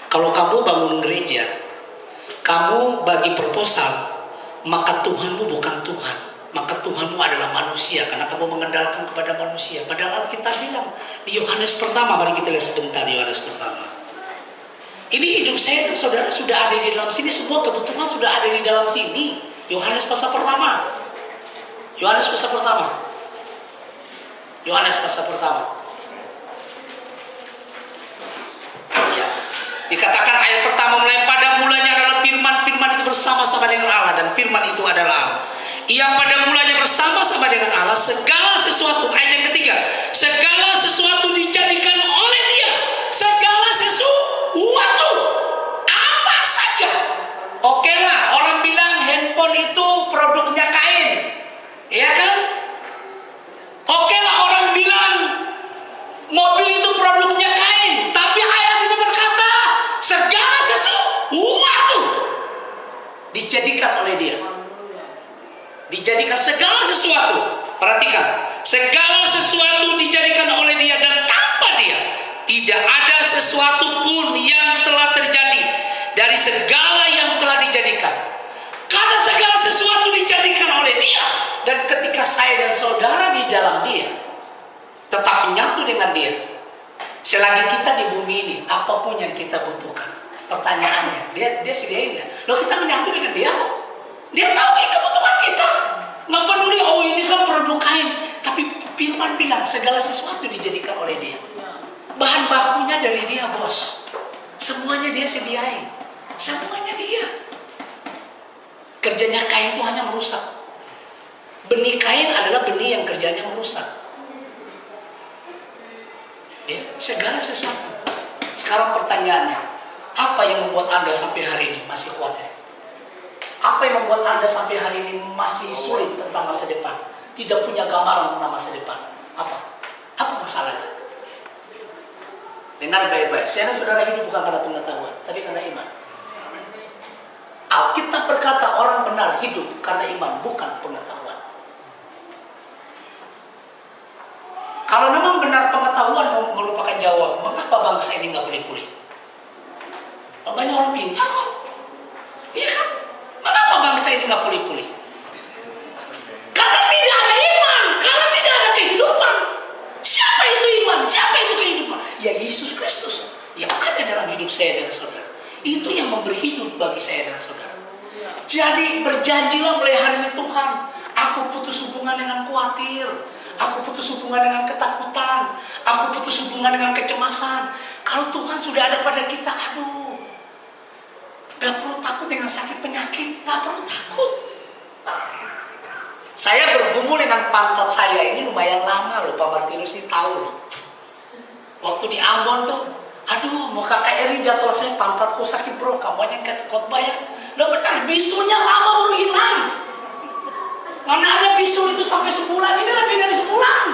kalau kamu bangun gereja, kamu bagi proposal, maka Tuhanmu bukan Tuhan. Maka Tuhanmu adalah manusia, karena kamu mengandalkan kepada manusia. Padahal kita bilang di Yohanes pertama, mari kita lihat sebentar Yohanes pertama. Ini hidup saya dan saudara sudah ada di dalam sini, semua kebutuhan sudah ada di dalam sini. Yohanes pasal pertama. Yohanes pasal pertama. Yohanes pasal pertama. Ya. Dikatakan ayat pertama mulai pada mulanya adalah firman, firman itu bersama-sama dengan Allah dan firman itu adalah Allah. Ia pada mulanya bersama-sama dengan Allah, segala sesuatu, ayat yang ketiga, segala sesuatu dijadikan oleh Dia, segala sesuatu, apa saja. Oke lah, orang bilang handphone itu produknya Kain, ya kan? Oke lah, orang bilang mobil itu produknya Kain, tapi ayat ini berkata segala sesuatu dijadikan oleh Dia. Dijadikan segala sesuatu. Perhatikan, segala sesuatu dijadikan oleh Dia dan tanpa Dia tidak ada sesuatu pun yang telah terjadi dari segala yang telah dijadikan. Karena segala sesuatu dijadikan oleh Dia, dan ketika saya dan saudara di dalam Dia, tetap menyatu dengan Dia. Selagi kita di bumi ini, apapun yang kita butuhkan, pertanyaannya, dia sediain enggak? Loh, kita menyatu dengan Dia. Dia tahu kebutuhan kita. Nggak peduli, oh ini kan produk Kain. Tapi firman bilang segala sesuatu dijadikan oleh Dia. Bahan bakunya dari Dia, bos. Semuanya Dia sediain. Semuanya Dia. Kerjanya Kain itu hanya merusak. Benih Kain adalah benih yang kerjanya merusak. Ya, segala sesuatu. Sekarang pertanyaannya, apa yang membuat Anda sampai hari ini masih khawatir? Apa yang membuat Anda sampai hari ini masih sulit tentang masa depan? Tidak punya gambaran tentang masa depan? Apa? Apa masalahnya? Dengar baik-baik. Saya dan saudara hidup bukan karena pengetahuan, tapi karena iman. Alkitab berkata orang benar hidup karena iman, bukan pengetahuan. Kalau memang benar pengetahuan merupakan jawaban, mengapa bangsa ini nggak boleh pulih? Banyak orang pintar kok. Iya kan? Mengapa bangsa ini nggak pulih-pulih? yang memberi hidup bagi saya dan saudara. Jadi berjanjilah mulai hari ini, Tuhan, aku putus hubungan dengan khawatir, aku putus hubungan dengan ketakutan, aku putus hubungan dengan kecemasan. Kalau Tuhan sudah ada pada kita, aduh, gak perlu takut dengan sakit penyakit, gak perlu takut. Saya bergumul dengan pantat saya ini lumayan lama loh, Pak Martinus ini tahu loh. Waktu di Ambon tuh, aduh, mau kakak Erin jatuh saya, pantatku sakit bro, kamu aja yang khotbah ya. Nah benar, bisunya lama baru hilang. Mana ada bisul itu sampai sebulan, ini lebih dari sebulan.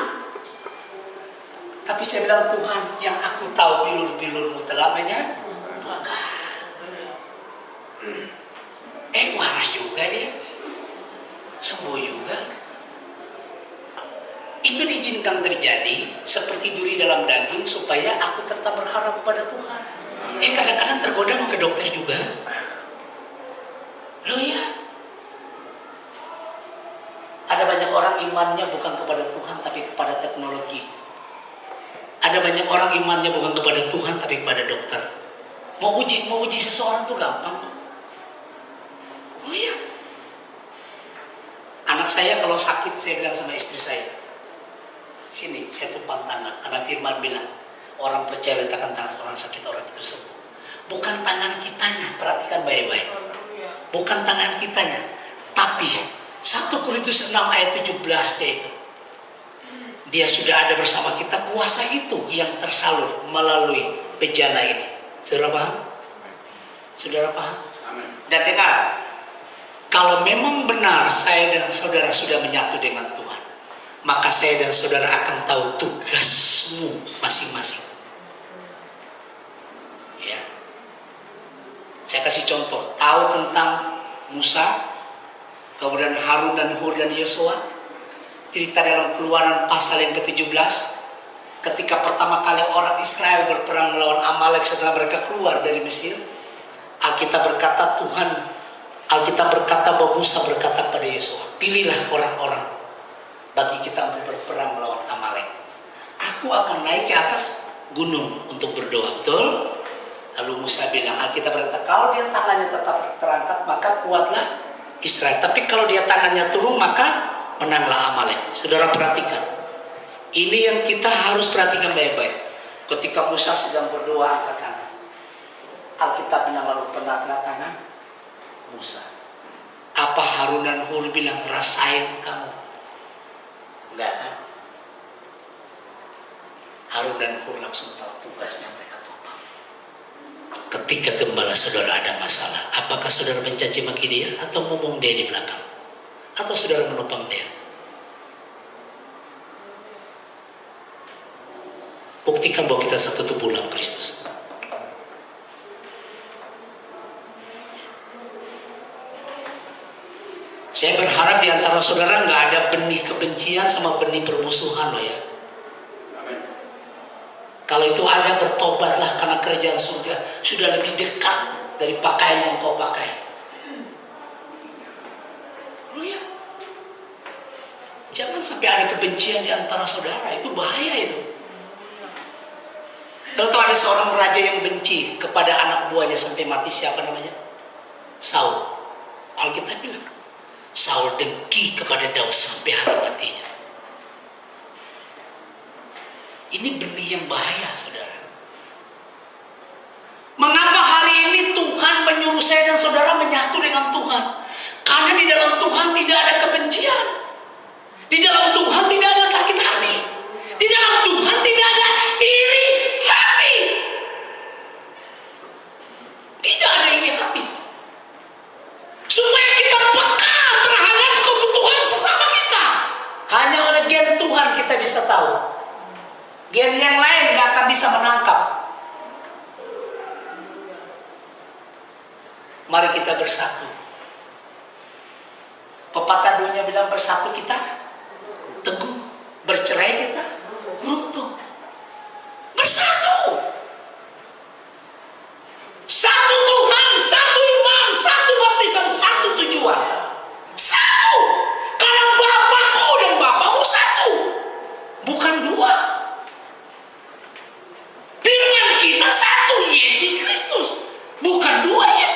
Tapi saya bilang, Tuhan, yang aku tahu bilur-bilurmu telah menyembuhkan. Waras juga dia, sembuh juga. Itu diizinkan terjadi seperti duri dalam daging supaya aku tetap berharap kepada Tuhan. Kadang-kadang tergoda mau ke dokter juga. Loh ya, ada banyak orang imannya bukan kepada Tuhan tapi kepada teknologi. Ada banyak orang imannya bukan kepada Tuhan tapi kepada dokter. Mau uji seseorang tuh gampang. Oh iya. Anak saya kalau sakit, saya bilang sama istri saya, sini saya tumpang tangan. Karena firman bilang, orang percaya letakkan tangan orang sakit, orang itu sembuh. Bukan tangan kitanya, perhatikan baik-baik. Bukan tangan kitanya, tapi 1 Korintus 6 ayat 17 yaitu, dia sudah ada bersama kita, kuasa itu yang tersalur melalui bejana ini. Saudara paham? Saudara paham? Dan dengar, kalau memang benar saya dan saudara sudah menyatu dengan Tuhan, maka saya dan saudara akan tahu tugasmu masing-masing. Ya. Saya kasih contoh, tahu tentang Musa, kemudian Harun dan Hur dan Yosua. Cerita dalam Keluaran pasal yang ke-17, ketika pertama kali orang Israel berperang melawan Amalek setelah mereka keluar dari Mesir, Alkitab berkata bahwa Musa berkata pada Yosua, pilihlah orang-orang bagi kita untuk berperang melawan Amalek. Aku akan naik ke atas gunung untuk berdoa, betul? Lalu Musa bilang, Alkitab berkata, kalau dia tangannya tetap terangkat, maka kuatlah Israel. Tapi kalau dia tangannya turun, maka menanglah Amalek. Saudara perhatikan, ini yang kita harus perhatikan baik-baik. Ketika Musa sedang berdoa, angkat tangan. Alkitab bilang, lalu penatlah tangan Musa. Apa Harun dan Hur bilang, rasain kamu? Enggak kan? Harun dan Hur langsung tahu tugasnya mereka topang. Ketika gembala saudara ada masalah, apakah saudara mencaci maki dia atau ngomong dia di belakang? Atau saudara menopang dia? Buktikan bahwa kita satu tubuh dalam Kristus. Saya berharap di antara saudara nggak ada benih kebencian sama benih permusuhan loh ya. Kalau itu ada, bertobatlah, karena kerajaan surga sudah lebih dekat dari pakaian yang kau pakai. Loh ya, jangan sampai ada kebencian di antara saudara, itu bahaya itu. Kalau tahu ada seorang raja yang benci kepada anak buahnya sampai mati, siapa namanya? Saul. Alkitab bilang, Saul dengki kepada Daud sampai hari matinya. Ini benih yang bahaya, saudara. Mengapa hari ini Tuhan menyuruh saya dan saudara menyatu dengan Tuhan? Karena di dalam Tuhan tidak ada kebencian. Di dalam Tuhan tidak ada sakit hati. Di dalam Tuhan tidak ada iri hati. Tidak ada iri hati. Supaya kita peka terhadap kebutuhan sesama kita. Hanya oleh gen Tuhan kita bisa tahu. Gen yang lain gak akan bisa menangkap. Mari kita bersatu. Pepatah dunia bilang, bersatu kita teguh, bercerai kita runtuh. Bersatu. Satu Tuhan, satu iman, satu baptisan, satu tujuan. Satu. Karena Bapakku dan Bapakmu satu. Bukan dua. Firman kita satu, Yesus Kristus. Bukan dua Yesus.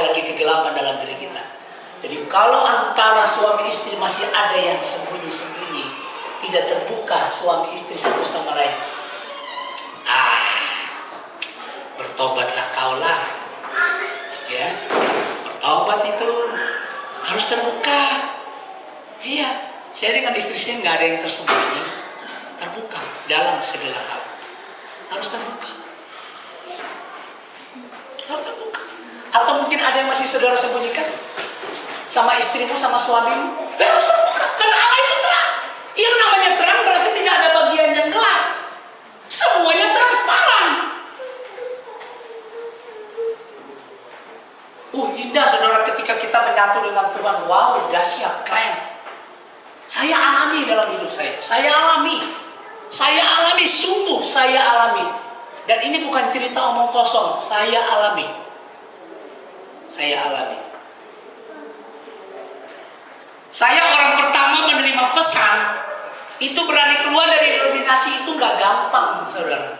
ada lagi kegelapan dalam diri kita. Jadi kalau antara suami istri masih ada yang sembunyi-sembunyi, tidak terbuka suami istri satu sama lain, bertobatlah kaulah, ya. Bertobat itu harus terbuka. Iya, saya dengan istri saya nggak ada yang tersembunyi, terbuka dalam segala hal. Harus terbuka. Harus terbuka. Atau mungkin ada yang masih saudara sembunyikan sama istrimu, sama suamimu? Harus terbuka, karena Allah itu terang. Yang namanya terang berarti tidak ada bagian yang gelap. Semuanya transparan. Indah saudara ketika kita menyatu dengan Tuhan. Wow, dahsyat, keren. Saya alami dalam hidup saya. Saya alami, sungguh saya alami. Dan ini bukan cerita omong kosong, saya alami. Saya orang pertama menerima pesan, itu berani keluar dari denominasi itu nggak gampang, saudara.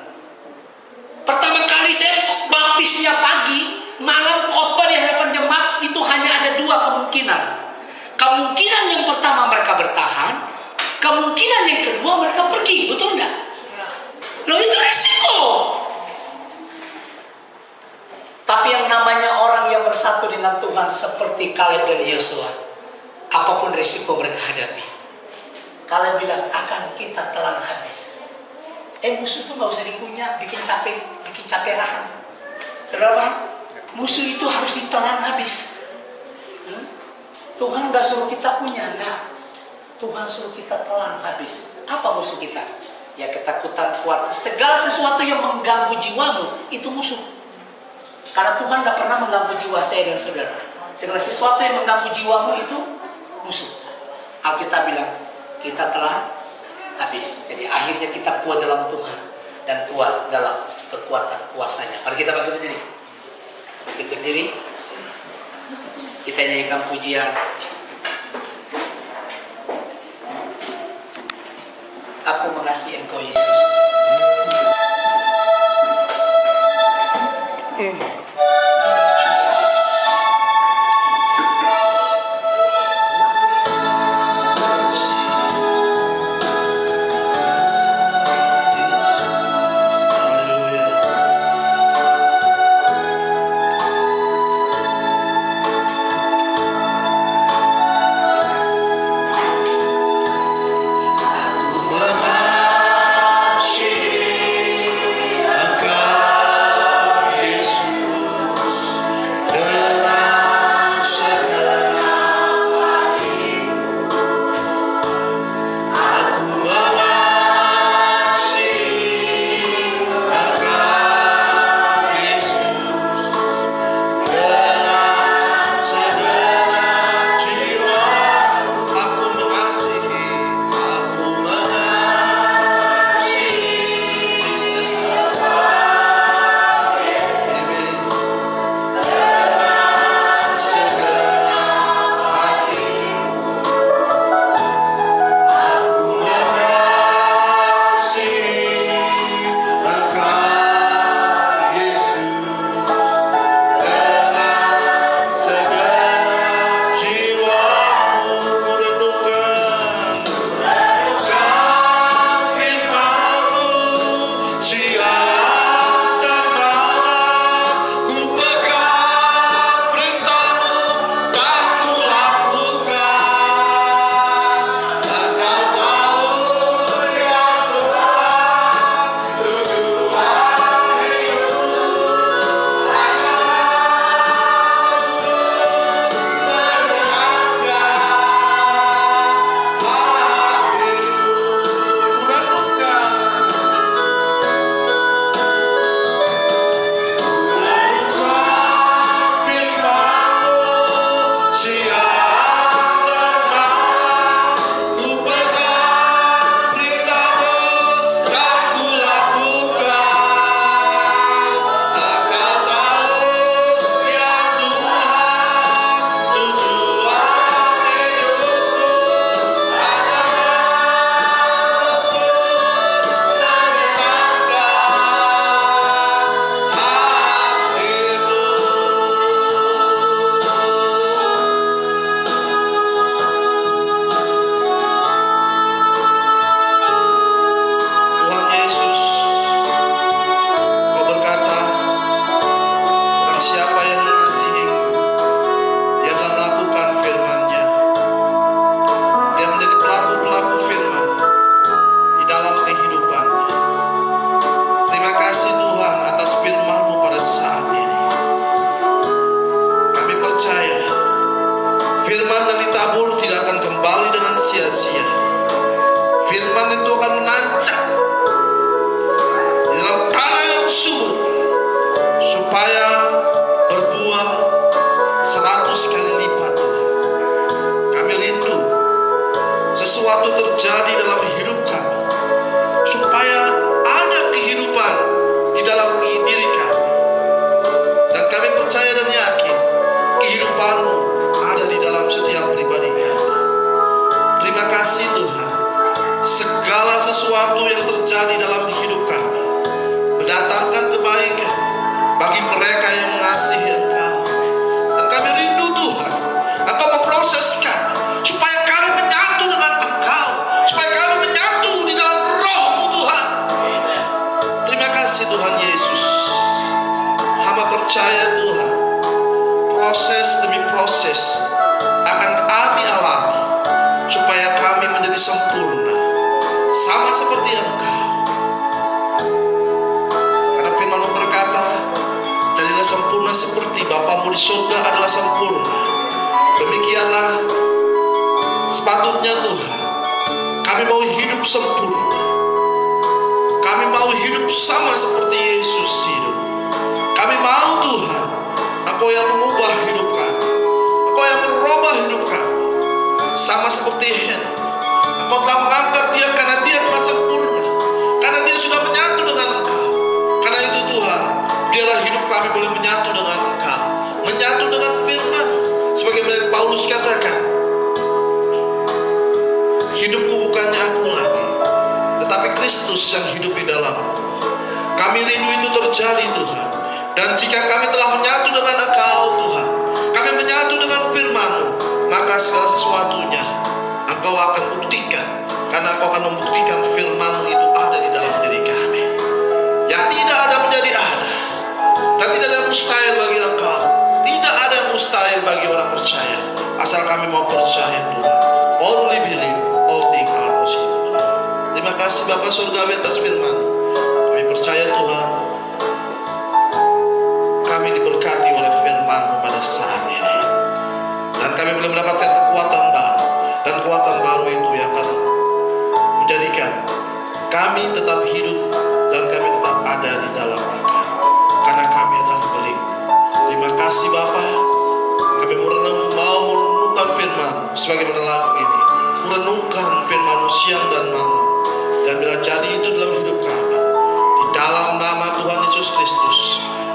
Pertama kali saya baptisnya pagi, malam khotbah di hadapan jemaat, itu hanya ada dua kemungkinan. Kemungkinan yang pertama mereka bertahan, kemungkinan yang kedua mereka pergi, betul enggak? Loh, itu resiko. Tapi yang namanya orang yang bersatu dengan Tuhan seperti Kaleb dan Yosua, apapun resiko mereka hadapi, Kaleb bilang akan kita telan habis. Musuh itu nggak usah dikunyah, bikin capek rahang. Saudara, musuh itu harus ditelan habis. Tuhan nggak suruh kita punya, nah. Tuhan suruh kita telan habis. Apa musuh kita? Ya ketakutan, khawatir, segala sesuatu yang mengganggu jiwamu itu musuh. Karena Tuhan tidak pernah mengganggu jiwa saya dan saudara. Segala sesuatu yang mengganggu jiwamu itu musuh. Alkitab bilang kita telan habis. Jadi akhirnya kita kuat dalam Tuhan dan kuat dalam kekuatan kuasanya. Mari kita berdiri. Berdiri. Kita nyanyikan pujian. Aku mengasihi Engkau Yesus. Mengasihi Firman yang ditabur tidak akan kembali dengan sia-sia. Firman itu akan menancap di dalam tanah yang subur supaya berbuah 100 kali lipat, Tuhan. Kami rindu sesuatu terjadi dalam hidup kami, supaya ada kehidupan di dalam diri kami. Dan kami percaya dan yakin kehidupan-Mu ada di dalam setiap pribadi kami. Terima kasih Tuhan. Segala sesuatu yang terjadi dalam hidup kami mendatangkan kebaikan bagi mereka yang mengasihi Engkau. Dan kami rindu Tuhan, Engkau memproses kami supaya kami menyatu dengan Engkau, supaya kami menyatu di dalam Roh-Mu Tuhan. Terima kasih Tuhan Yesus. Hamba percaya Tuhan, proses demi proses akan kami alami supaya kami menjadi sempurna, sama seperti Engkau. Karena firman-Mu berkata, jadilah sempurna seperti Bapa-Mu di surga adalah sempurna. Demikianlah sepatutnya Tuhan, kami mau hidup sempurna. Kami mau hidup sama seperti Yesus hidup. Kami mau Tuhan, Engkau yang mengubah hidup kami, Engkau yang merubah hidup kami, sama seperti Henokh. Engkau telah mengangkat dia karena dia telah sempurna, karena dia sudah menyatu dengan Engkau. Karena itu Tuhan, biarlah hidup kami boleh menyatu dengan Engkau, menyatu dengan firman. Sebagaimana Paulus katakan, hidupku bukannya aku lagi, tetapi Kristus yang hidup di dalamku. Kami rindu itu terjadi Tuhan. Dan jika kami telah menyatu dengan Engkau Tuhan, kami menyatu dengan firman-Mu, maka segala sesuatunya Engkau akan buktikan. Karena Engkau akan membuktikan firman-Mu itu ada di dalam diri kami. Yang tidak ada menjadi ada, dan tidak ada yang mustahil bagi Engkau. Tidak ada yang mustahil bagi orang percaya, asal kami mau percaya Tuhan. Only believe, all things are possible. Terima kasih Bapa Surgawi atas firman. Kami percaya Tuhan, kami diberkati oleh firman-Mu pada saat ini, dan kami boleh mendapatkan kekuatan baru, dan kekuatan baru itu yang akan menjadikan kami tetap hidup dan kami tetap ada di dalam Engkau, karena kami adalah milik. Terima kasih Bapa. Kami mau merenungkan firman sebagaimana lagu ini, merenungkan firman-Mu siang dan malam, dan bila jadi itu dalam hidup kami, di dalam nama Tuhan Yesus Kristus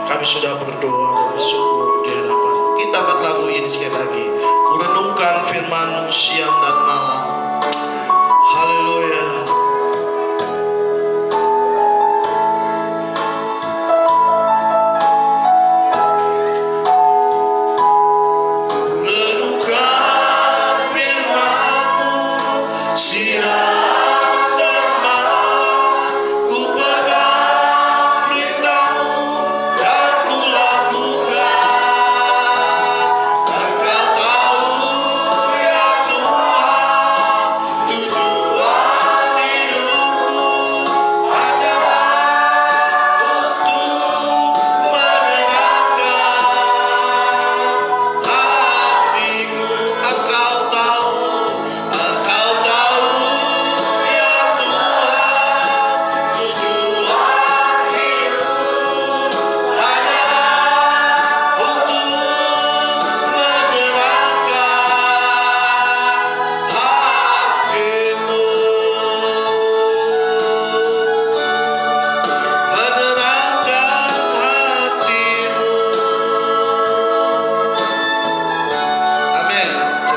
kami sudah berdoa dan bersyukur di hadapan. Kita angkat lagu ini sekali lagi, merenungkan firman-Mu siang dan malam,